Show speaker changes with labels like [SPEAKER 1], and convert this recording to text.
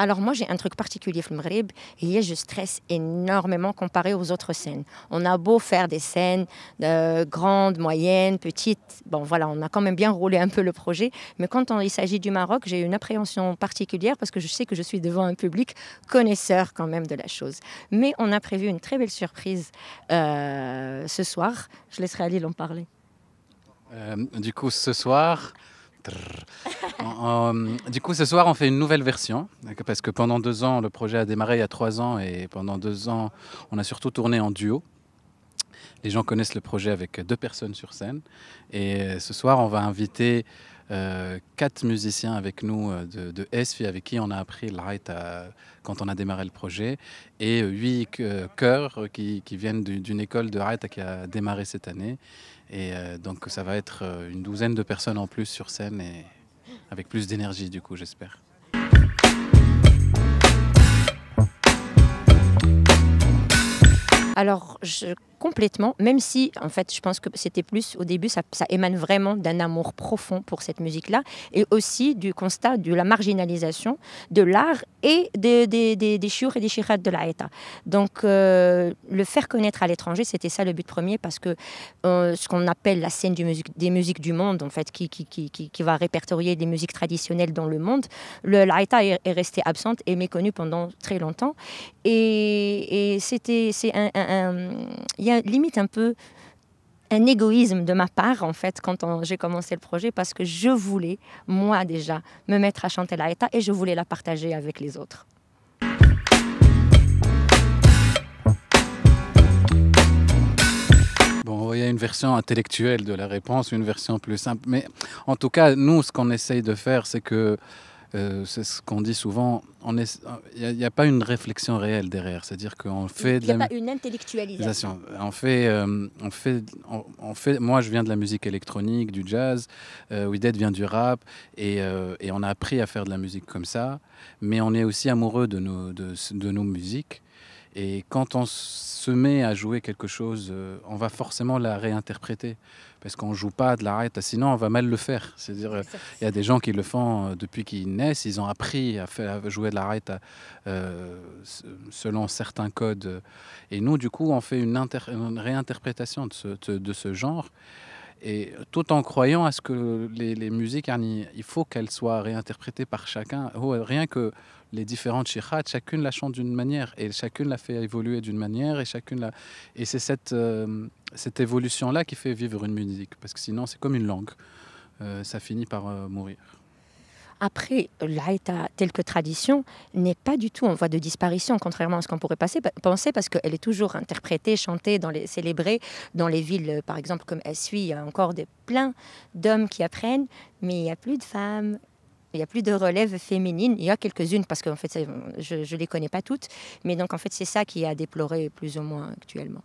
[SPEAKER 1] Alors moi, j'ai un truc particulier في المغرب, je stresse énormément comparé aux autres scènes. On a beau faire des scènes grandes, moyennes, petites, bon voilà, on a quand même bien roulé un peu le projet, mais quand il s'agit du Maroc, j'ai une appréhension particulière parce que je sais que je suis devant un public connaisseur quand même de la chose. Mais on a prévu une très belle surprise ce soir. Je laisserai Alil en parler.
[SPEAKER 2] Du coup, ce soir... Du coup, ce soir, on fait une nouvelle version, parce que pendant 2 ans, le projet a démarré il y a 3 ans, et pendant 2 ans, on a surtout tourné en duo. Les gens connaissent le projet avec 2 personnes sur scène. Et ce soir, on va inviter 4 musiciens avec nous de ESFI, avec qui on a appris l'Aïta quand on a démarré le projet, et 8 chœurs qui viennent d'une école de Aïta qui a démarré cette année. Et donc ça va être une douzaine de personnes en plus sur scène, et avec plus d'énergie du coup, j'espère.
[SPEAKER 1] Alors, complètement, même si, en fait, je pense que c'était plus, au début, ça émane vraiment d'un amour profond pour cette musique-là, et aussi du constat de la marginalisation de l'art et des chiours et des chirats de l'Aïta. Donc, le faire connaître à l'étranger, c'était ça le but premier, parce que ce qu'on appelle la scène des musiques du monde, en fait, qui va répertorier des musiques traditionnelles dans le monde, l'Aïta est restée absente et méconnue pendant très longtemps. Et il y a limite un peu un égoïsme de ma part, en fait, quand j'ai commencé le projet, parce que je voulais, moi déjà, me mettre à chanter l'Aïta et je voulais la partager avec les autres.
[SPEAKER 2] Bon, il y a une version intellectuelle de la réponse, une version plus simple. Mais en tout cas, nous, ce qu'on essaye de faire, c'est que c'est ce qu'on dit souvent, il n'y a pas une réflexion réelle derrière. C'est-à-dire qu'on fait de la...
[SPEAKER 1] Il n'y a pas une intellectualisation.
[SPEAKER 2] Moi, je viens de la musique électronique, du jazz. Wided vient du rap. Et on a appris à faire de la musique comme ça. Mais on est aussi amoureux de nos musiques. Et quand on se met à jouer quelque chose, on va forcément la réinterpréter. Parce qu'on ne joue pas de l'Aïta, sinon on va mal le faire. C'est-à-dire, il y a des gens qui le font depuis qu'ils naissent, ils ont appris à jouer de l'Aïta selon certains codes. Et nous, du coup, on fait une réinterprétation de ce genre. Et tout en croyant à ce que les musiques, il faut qu'elles soient réinterprétées par chacun. Rien que les différentes chirats, chacune la chante d'une manière, et chacune la fait évoluer d'une manière, et c'est cette évolution-là qui fait vivre une musique. Parce que sinon, c'est comme une langue. Ça finit par mourir.
[SPEAKER 1] Après, l'Aïta, telle que tradition, n'est pas du tout en voie de disparition, contrairement à ce qu'on pourrait penser, parce qu'elle est toujours interprétée, chantée, célébrée dans les villes, par exemple, comme Essuie. Il y a encore plein d'hommes qui apprennent, mais il n'y a plus de femmes. Il n'y a plus de relève féminine. Il y a quelques-unes, parce qu'en fait, je ne les connais pas toutes. Mais donc, en fait, c'est ça qui est à déplorer plus ou moins actuellement.